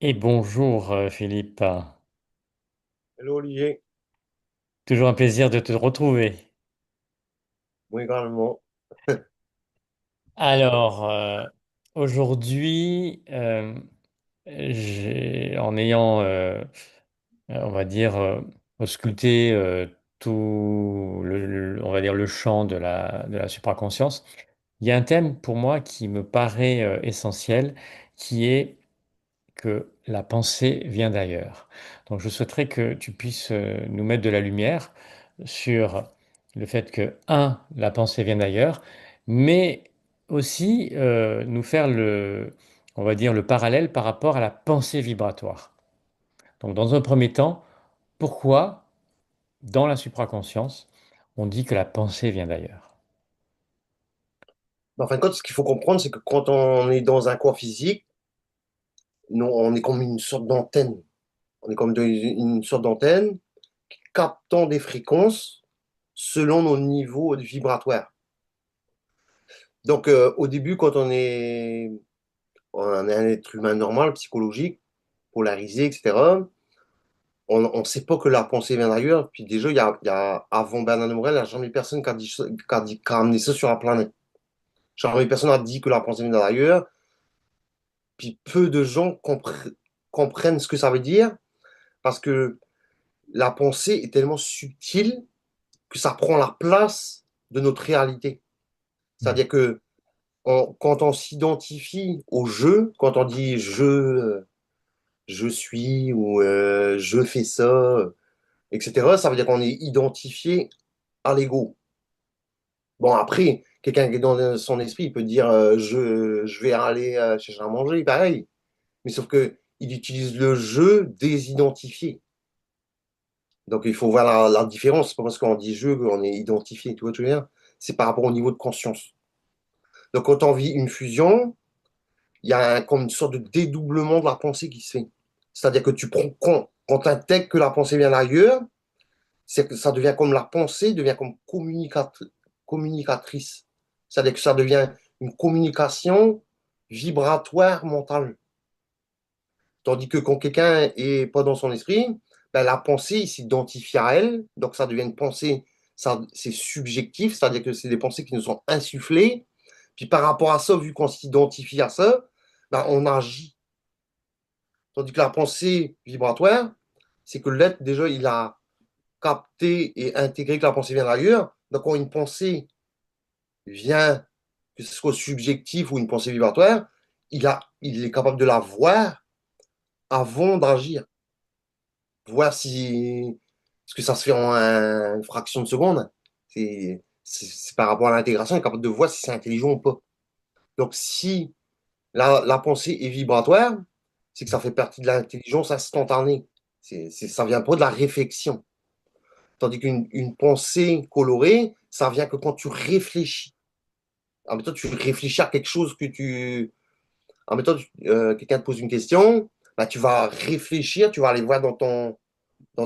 Et bonjour Philippe, Hello Olivier, toujours un plaisir de te retrouver. moi également. Alors, aujourd'hui, en ayant, on va dire, ausculté tout on va dire le champ de la supraconscience, il y a un thème pour moi qui me paraît essentiel, qui est que la pensée vient d'ailleurs. Donc je souhaiterais que tu puisses nous mettre de la lumière sur le fait que, un, la pensée vient d'ailleurs, mais aussi nous faire on va dire, le parallèle par rapport à la pensée vibratoire. Donc dans un premier temps, pourquoi, dans la supraconscience, on dit que la pensée vient d'ailleurs? En fin de compte, ce qu'il faut comprendre, c'est que quand on est dans un corps physique, nous, on est comme une sorte d'antenne. On est comme une sorte d'antenne captant des fréquences selon nos niveaux vibratoires. Donc, au début, quand on est un être humain normal, psychologique, polarisé, etc., on ne sait pas que la pensée vient d'ailleurs. Puis déjà, avant Bernard Morel, il n'y a jamais personne qui a amené ça sur la planète. Jamais personne n'a dit que la pensée vient d'ailleurs. Puis peu de gens comprennent ce que ça veut dire parce que la pensée est tellement subtile que ça prend la place de notre réalité. C'est-à-dire que quand on s'identifie au jeu, quand on dit je suis ou je fais ça, etc., ça veut dire qu'on est identifié à l'ego. Bon, après, quelqu'un qui est dans son esprit, il peut dire je vais aller chercher à manger, pareil. Mais sauf que il utilise le jeu désidentifié. Donc il faut voir la différence. C'est pas parce qu'on dit jeu qu'on est identifié. Tu vois, ce que je veux dire? C'est par rapport au niveau de conscience. Donc quand on vit une fusion, il y a comme une sorte de dédoublement de la pensée qui se fait. C'est-à-dire que tu prends quand tu intègres que la pensée vient d'ailleurs, c'est que ça devient comme la pensée devient comme communicatrice. C'est-à-dire que ça devient une communication vibratoire mentale. Tandis que quand quelqu'un est pas dans son esprit, ben, la pensée, il s'identifie à elle. Donc, ça devient une pensée, ça, c'est subjectif, c'est-à-dire que c'est des pensées qui nous sont insufflées. Puis, par rapport à ça, vu qu'on s'identifie à ça, ben, on agit. Tandis que la pensée vibratoire, c'est que l'être, déjà, il a capté et intégré que la pensée vient d'ailleurs. Donc, quand une pensée vient, que ce soit subjectif ou une pensée vibratoire, il est capable de la voir avant d'agir. Voir si parce que ça se fait en une fraction de seconde. C'est par rapport à l'intégration, il est capable de voir si c'est intelligent ou pas. Donc, si la pensée est vibratoire, c'est que ça fait partie de l'intelligence instantanée. Ça vient pas de la réflexion. Tandis qu'une pensée colorée, ça vient que quand tu réfléchis. En même temps, tu réfléchis à quelque chose que tu. En même temps, quelqu'un te pose une question, bah, tu vas réfléchir, tu vas aller voir dans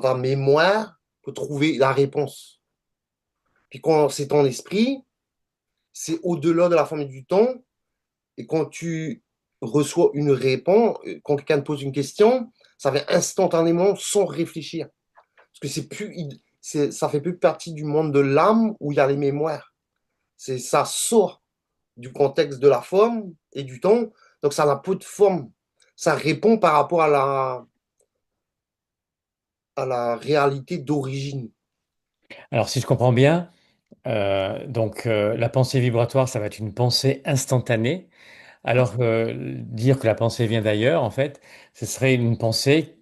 ta mémoire pour trouver la réponse. Puis quand c'est ton esprit, c'est au-delà de la forme du temps. Et quand tu reçois une réponse, quand quelqu'un te pose une question, ça vient instantanément sans réfléchir. Parce que ça fait plus partie du monde de l'âme où il y a les mémoires. Ça sort du contexte de la forme et du temps. Donc ça n'a pas de forme. Ça répond par rapport à la réalité d'origine. Alors si je comprends bien, la pensée vibratoire, ça va être une pensée instantanée. Alors, dire que la pensée vient d'ailleurs, en fait, ce serait une pensée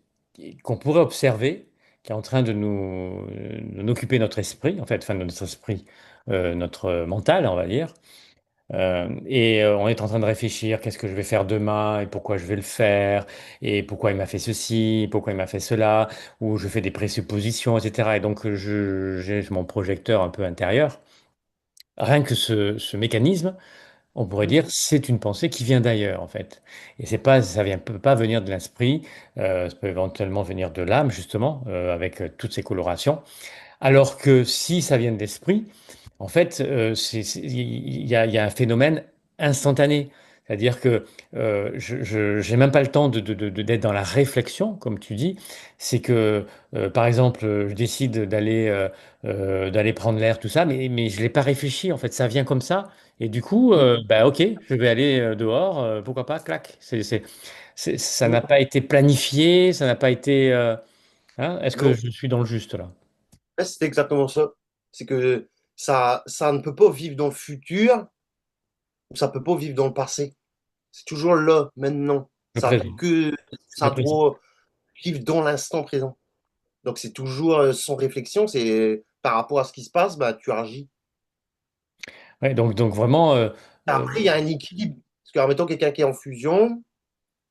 qu'on pourrait observer, qui est en train de nous occuper notre esprit, en fait, enfin notre esprit, notre mental, on va dire. On est en train de réfléchir, qu'est-ce que je vais faire demain, et pourquoi je vais le faire, et pourquoi il m'a fait ceci, et pourquoi il m'a fait cela, ou je fais des présuppositions, etc. Et donc, j'ai mon projecteur un peu intérieur. Rien que ce mécanisme, on pourrait dire c'est une pensée qui vient d'ailleurs en fait. Et c'est pas, ça vient, peut pas venir de l'esprit, ça peut éventuellement venir de l'âme justement, avec toutes ces colorations. Alors que si ça vient de l'esprit, en fait, il y a un phénomène instantané. C'est-à-dire que je n'ai même pas le temps d'être dans la réflexion, comme tu dis. C'est que, par exemple, je décide d'aller prendre l'air, tout ça, mais je ne l'ai pas réfléchi. En fait, ça vient comme ça. Et du coup, Mm. bah, ok, je vais aller dehors, pourquoi pas, clac. Ça n'a Mm. pas été planifié, ça n'a pas été. Hein, est-ce que Non, je suis dans le juste là? ouais, c'est exactement ça. C'est que ça ne peut pas vivre dans le futur ou ça peut pas vivre dans le passé. C'est toujours là, maintenant. Le présent. Le Ça présent. doit vivre dans l'instant présent. Donc c'est toujours sans réflexion, c'est par rapport à ce qui se passe, bah, tu agis. Ouais, donc vraiment, euh, Après, il y a un équilibre. Parce que, admettons, quelqu'un qui est en fusion,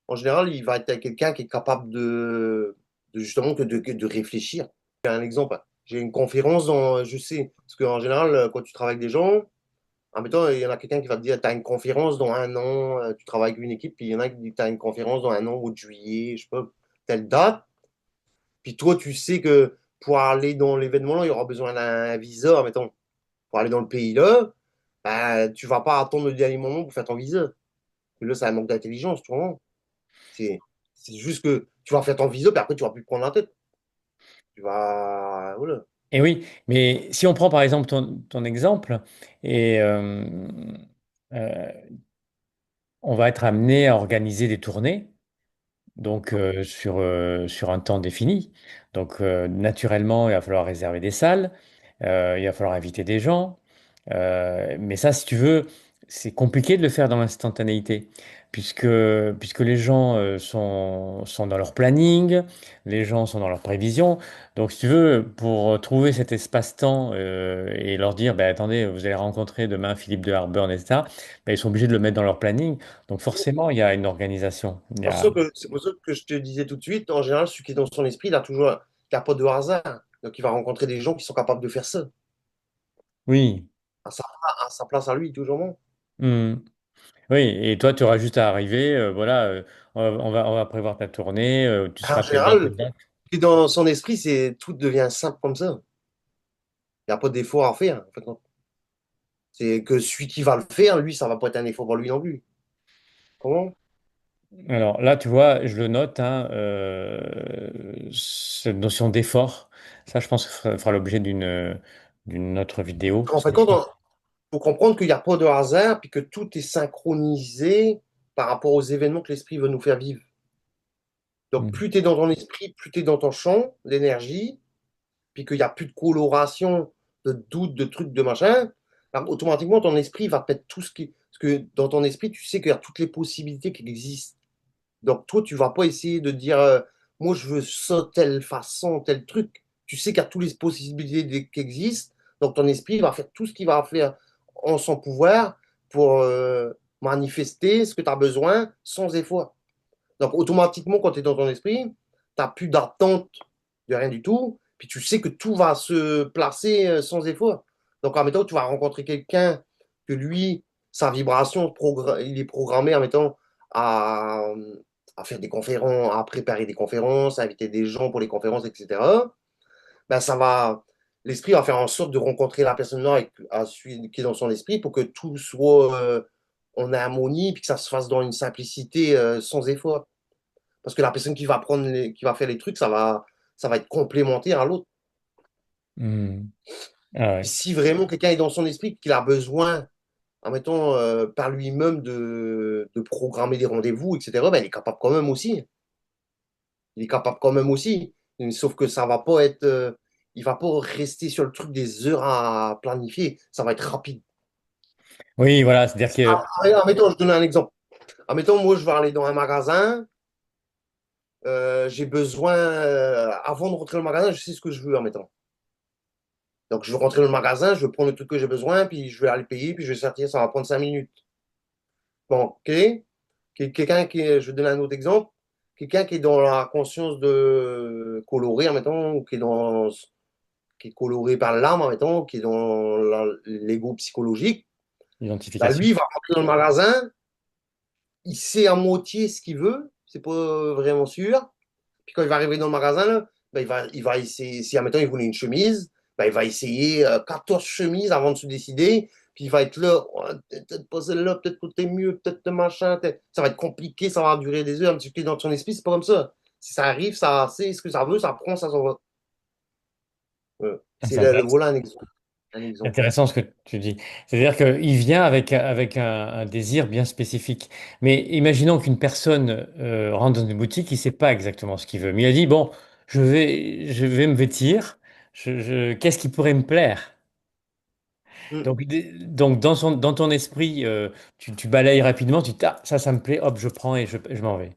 en général, il va être avec quelqu'un qui est capable de justement de réfléchir. Un exemple, j'ai une conférence dans, je sais, parce qu'en général, quand tu travailles avec des gens, admettons, il y en a quelqu'un qui va te dire, tu as une conférence dans un an, tu travailles avec une équipe, puis il y en a qui dit, tu as une conférence dans un an, au mois de juillet, je sais pas, telle date. Puis toi, tu sais que pour aller dans l'événement-là, il y aura besoin d'un visa, admettons, pour aller dans le pays-là, bah, tu vas pas attendre le dernier moment pour faire ton visa. Et là, c'est un manque d'intelligence, tu vois. C'est, c'est juste que tu vas faire ton visa, puis après, tu vas plus te prendre la tête. Tu vas. Voilà. et oui, mais si on prend par exemple ton exemple, et euh, on va être amené à organiser des tournées, donc sur un temps défini. Donc naturellement, il va falloir réserver des salles, il va falloir inviter des gens. Mais ça, si tu veux, c'est compliqué de le faire dans l'instantanéité, puisque les gens sont dans leur planning, les gens sont dans leurs prévisions. Donc, si tu veux, pour trouver cet espace-temps et leur dire, ben, attendez, vous allez rencontrer demain Philippe de Harbourne, etc., ben, ils sont obligés de le mettre dans leur planning. Donc, forcément, il y a une organisation. Il y a... C'est pour ça que je te disais tout de suite, en général, celui qui est dans son esprit, il a toujours. Il n'y a pas de hasard. Donc, il va rencontrer des gens qui sont capables de faire ça. Oui. À sa, à sa place à lui, toujours. Bon. Hmm. Oui, et toi, tu auras juste à arriver, voilà, on va prévoir ta tournée, tu En seras présent à général, telle date. qui est dans son esprit, c'est tout devient simple comme ça. Il n'y a pas d'effort à faire. En fait, non. C'est que celui qui va le faire, lui, ça va pas être un effort pour lui non plus. Comment? Alors là, tu vois, je le note, hein, cette notion d'effort, ça, je pense que fera l'objet d'une autre vidéo. En Parce fait, que je quand pense- on faut comprendre qu'il n'y a pas de hasard, puis que tout est synchronisé par rapport aux événements que l'esprit veut nous faire vivre. Donc, Hmm. plus tu es dans ton esprit, plus tu es dans ton champ, l'énergie, puis qu'il n'y a plus de coloration, de doute, de trucs, de machin, alors, automatiquement, ton esprit va mettre tout ce qui. Parce que dans ton esprit, tu sais qu'il y a toutes les possibilités qui existent. Donc, toi, tu vas pas essayer de dire, moi, je veux ça, telle façon, tel truc. Tu sais qu'il y a toutes les possibilités qui existent. Donc, ton esprit va faire tout ce qu'il va faire en son pouvoir pour manifester ce que tu as besoin sans effort. Donc, automatiquement, quand tu es dans ton esprit, tu n'as plus d'attente de rien du tout. Puis, tu sais que tout va se placer sans effort. Donc, en mettant, tu vas rencontrer quelqu'un que lui, sa vibration, il est programmé en mettant à, à faire des conférences, à préparer des conférences, à inviter des gens pour les conférences, etc. Ben, l'esprit va faire en sorte de rencontrer la personne là qui est dans son esprit pour que tout soit en harmonie puis que ça se fasse dans une simplicité sans effort. Parce que la personne qui va faire les trucs, ça va être complémentaire à l'autre. Hmm. Ah Puis ouais. si vraiment quelqu'un est dans son esprit, qu'il a besoin, en mettant par lui-même de programmer des rendez-vous, etc., ben, il est capable quand même aussi. Il est capable quand même aussi. Sauf que ça va pas être. Il va pas rester sur le truc des heures à planifier. Ça va être rapide. Oui, voilà, c'est-à-dire que... Admettons, je donne un exemple. Admettons, moi, je vais aller dans un magasin. J'ai besoin. Avant de rentrer dans le magasin, je sais ce que je veux, admettons. Donc, je vais rentrer dans le magasin, je vais prendre le truc que j'ai besoin, puis je vais aller payer, puis je vais sortir, ça va prendre 5 minutes. Bon, OK. Quelqu'un je vais donner un autre exemple. Quelqu'un qui est dans la conscience de colorer, admettons, ou qui est coloré par l'âme, admettons, qui est dans l'ego psychologique, bah, Identification. lui, il va rentrer dans le magasin, il sait à moitié ce qu'il veut, c'est pas vraiment sûr. Puis quand il va arriver dans le magasin, là, ben, il va essayer, si admettons il voulait une chemise, ben, il va essayer 14 chemises avant de se décider. puis il va être là, oh, peut-être pas celle-là, peut-être que t'es mieux, peut-être que machin, ça va être compliqué, ça va durer des heures, un petit peu dans ton esprit, c'est pas comme ça. Si ça arrive, ça sait ce que ça veut, ça prend, ça s'en va. Ah, C'est c'est intéressant. voilà un exemple. Un exemple. Intéressant ce que tu dis. C'est-à-dire qu'il vient avec un désir bien spécifique. Mais imaginons qu'une personne rentre dans une boutique, il ne sait pas exactement ce qu'il veut. Mais il a dit, bon, je vais me vêtir. Qu'est-ce qui pourrait me plaire? Mm. Donc dans ton esprit, tu balayes rapidement, tu dis, ah, ça me plaît, hop, je prends et je m'en vais.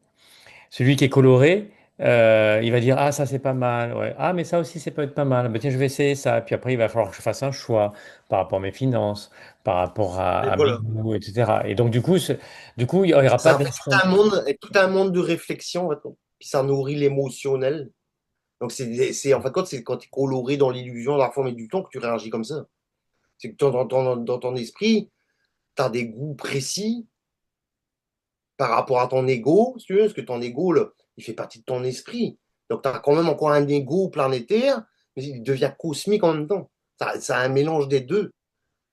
Celui qui est coloré, il va dire, ah, ça c'est pas mal, ouais. Ah, mais ça aussi, c'est peut être pas mal. Ben, tiens, je vais essayer ça. Puis après, il va falloir que je fasse un choix par rapport à mes finances, par rapport Et à mes voilà. goûts, etc. Et donc, du coup, il n'y aura pas Ça fait d'instant. tout un monde de réflexion, en fait. Puis ça nourrit l'émotionnel. Donc, en fait, c'est quand tu es coloré dans l'illusion de la forme et du temps que tu réagis comme ça. C'est que dans ton esprit, tu as des goûts précis par rapport à ton ego, si tu veux, parce que ton ego, là, il fait partie de ton esprit. Donc, tu as quand même encore un ego planétaire, mais il devient cosmique en même temps. Ça a un mélange des deux.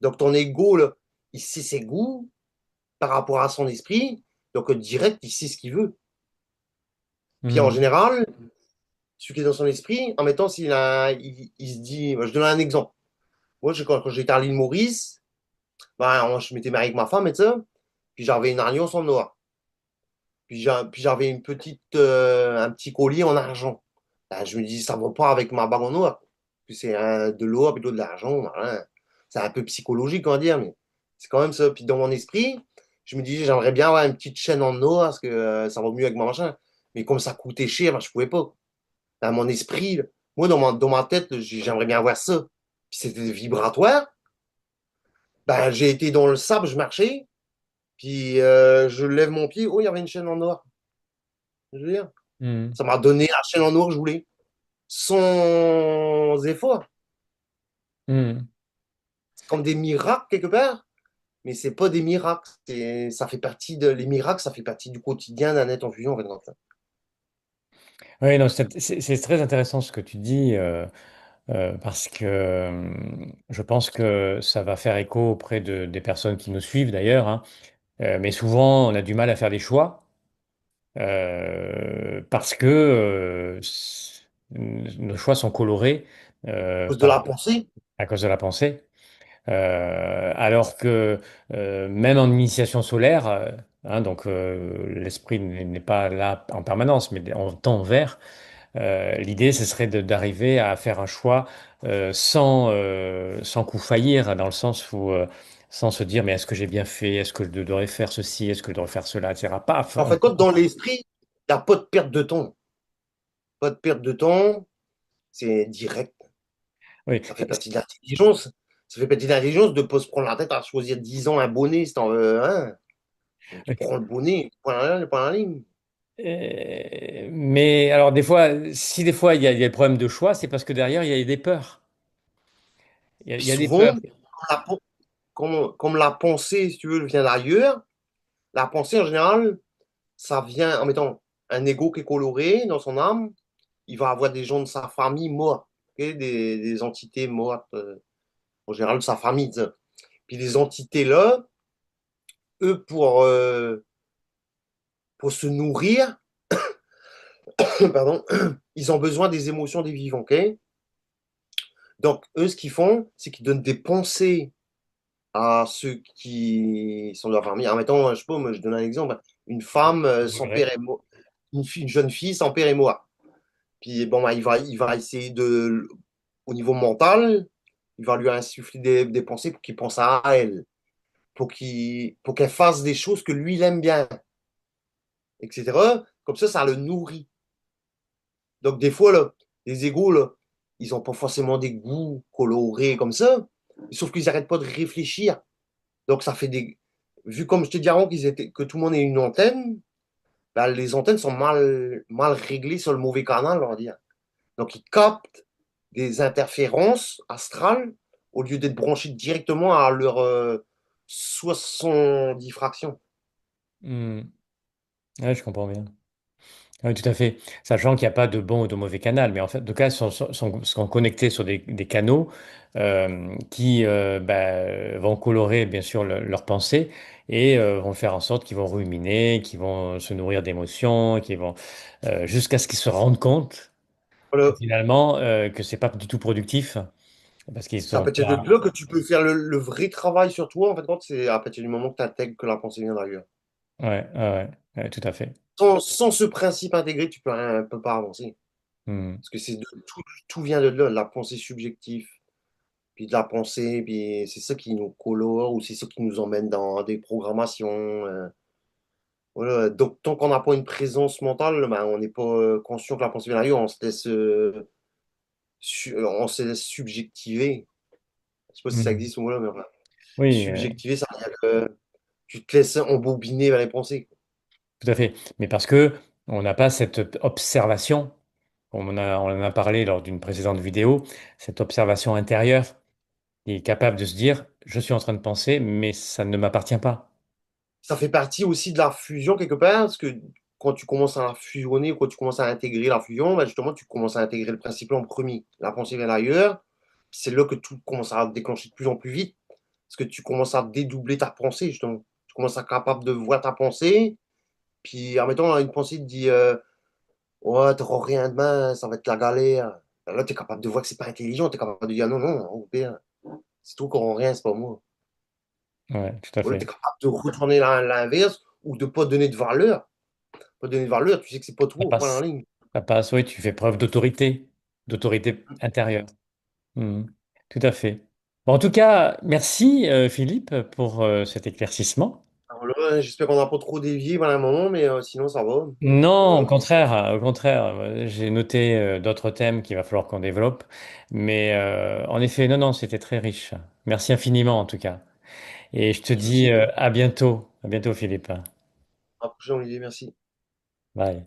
Donc, ton ego, là, il sait ses goûts par rapport à son esprit. Donc, direct, il sait ce qu'il veut. Puis, en Hmm, général, celui qui est dans son esprit, en même temps, il se dit, je donne un exemple. Moi, quand j'étais à l'île Maurice, ben, je m'étais marié avec ma femme et ça, puis j'avais une alliance en or. Puis j'avais un petit collier en argent. Ben, je me dis, ça va pas avec ma bague en or. Puis c'est de l'or, puis de l'argent. Voilà. C'est un peu psychologique, on va dire, mais c'est quand même ça. Puis dans mon esprit, je me disais, j'aimerais bien avoir une petite chaîne en or, parce que ça va mieux avec ma machin. Mais comme ça coûtait cher, ben, je pouvais pas. Dans mon esprit, là, moi, dans ma tête, là, j'aimerais bien avoir ça. Puis c'était vibratoire. Ben, j'ai été dans le sable, je marchais, puis je lève mon pied, oh, il y avait une chaîne en or. Je veux dire, hmm, ça m'a donné la chaîne en or que je voulais, sans effort. hmm. C'est comme des miracles quelque part, mais c'est pas des miracles. Ça fait partie les miracles, ça fait partie du quotidien d'un être en fusion. En fait, donc. Oui, non, c'est très intéressant ce que tu dis, parce que je pense que ça va faire écho auprès des personnes qui nous suivent d'ailleurs, hein. Mais souvent, on a du mal à faire des choix. Parce que nos choix sont colorés À cause de par, la pensée, à cause de la pensée. Alors que même en initiation solaire, hein, donc l'esprit n'est pas là en permanence, mais on tend vers. L'idée, ce serait d'arriver à faire un choix sans coup faillir, dans le sens où sans se dire mais est-ce que j'ai bien fait, est-ce que je devrais faire ceci, est-ce que je devrais faire cela, etc. Paf, en fait, quand dans l'esprit, il n'y a pas de perte de temps. Pas de perte de temps, c'est direct. oui. Ça fait partie de l'intelligence. Ça fait partie de l'intelligence de ne pas se prendre la tête à choisir 10 ans un bonnet si t'en veux un. Tu prends le bonnet, point la ligne. Mais alors des fois, si des fois il y a le problème de choix, c'est parce que derrière il y a des peurs. Il y a des Souvent, peurs. la, comme la pensée, si tu veux, vient d'ailleurs, la pensée en général, ça vient en mettant un ego qui est coloré dans son âme. Il va avoir des gens de sa famille morts, ok, des entités mortes, en général de sa famille. Ça. Puis les entités-là, eux, pour se nourrir, pardon, ils ont besoin des émotions des vivants. Ok. Donc, eux, ce qu'ils font, c'est qu'ils donnent des pensées à ceux qui sont de leur famille. En mettant, je sais pas, moi, je donne un exemple. Une femme, son père est mort. Une jeune fille, son père est mort. Puis bon, bah, il va essayer au niveau mental, il va lui insuffler des pensées pour qu'il pense à elle, pour qu'elle fasse des choses que lui, il aime bien, etc. Comme ça le nourrit. Donc des fois, là, les égaux, là, ils n'ont pas forcément des goûts colorés comme ça, sauf qu'ils n'arrêtent pas de réfléchir. Donc ça fait des... Vu comme je te dis avant que tout le monde ait une antenne, ben, les antennes sont mal réglées sur le mauvais canal, on va dire. Donc, ils captent des interférences astrales au lieu d'être branchés directement à leur 70 fractions. Hmm. Ouais, je comprends bien. Oui, tout à fait. Sachant qu'il n'y a pas de bon ou de mauvais canal, mais en fait, en tout cas, sont connectés sur des canaux qui vont colorer, bien sûr, leurs pensées et vont faire en sorte qu'ils vont ruminer, qu'ils vont se nourrir d'émotions, qu'ils vont jusqu'à ce qu'ils se rendent compte que Voilà. finalement, que c'est pas du tout productif parce qu'ils C'est à sont partir de pas. là que tu peux faire le vrai travail sur toi, en fait, quand c'est à partir du moment que tu intègres que la pensée vient d'ailleurs. Ouais, ouais, ouais, ouais, tout à fait. Sans ce principe intégré, tu peux rien, peux pas avancer. Hmm. Parce que tout vient de là, de la pensée subjective, puis de la pensée, puis c'est ça qui nous colore, ou c'est ça qui nous emmène dans des programmations. Voilà. Donc, tant qu'on n'a pas une présence mentale, ben, on n'est pas conscient que la pensée vient d'ailleurs, on se laisse subjectiver. Je sais pas si ça Hmm. existe ou voilà, mais enfin, Oui, subjectiver, ça veut dire que tu te laisses embobiner vers les pensées. tout à fait. Mais parce que on n'a pas cette observation. On en a parlé lors d'une précédente vidéo, cette observation intérieure qui est capable de se dire, je suis en train de penser, mais ça ne m'appartient pas. Ça fait partie aussi de la fusion quelque part, parce que quand tu commences à la fusionner, ou quand tu commences à intégrer la fusion, ben justement, tu commences à intégrer le principe en premier. La pensée vient d'ailleurs, c'est là que tout commence à déclencher de plus en plus vite, parce que tu commences à dédoubler ta pensée, justement. Tu commences à être capable de voir ta pensée, puis en mettant une pensée te dit ouais, t'auras rien demain, ça va être la galère. Ben là, tu es capable de voir que c'est pas intelligent, tu es capable de dire non, non, au pire, c'est tout qu'on rien, c'est pas moi. Ouais, tout à Ou là, tu fait. es capable de retourner l'inverse ou de pas donner de valeur. Pas donner de valeur, tu sais que c'est pas Ça toi au point en passe. ligne. Ça passe, oui, tu fais preuve d'autorité intérieure. Mhm. Tout à fait. Bon, en tout cas, merci Philippe pour cet éclaircissement. Alors là, j'espère qu'on n'a pas trop dévié pendant un moment, mais sinon ça va. Non, Voilà. au contraire, j'ai noté d'autres thèmes qu'il va falloir qu'on développe, mais en effet, non, non, c'était très riche. Merci infiniment en tout cas. Et je te Pas de dis souci. à bientôt Philippe. À la prochaine, Olivier, merci. Bye.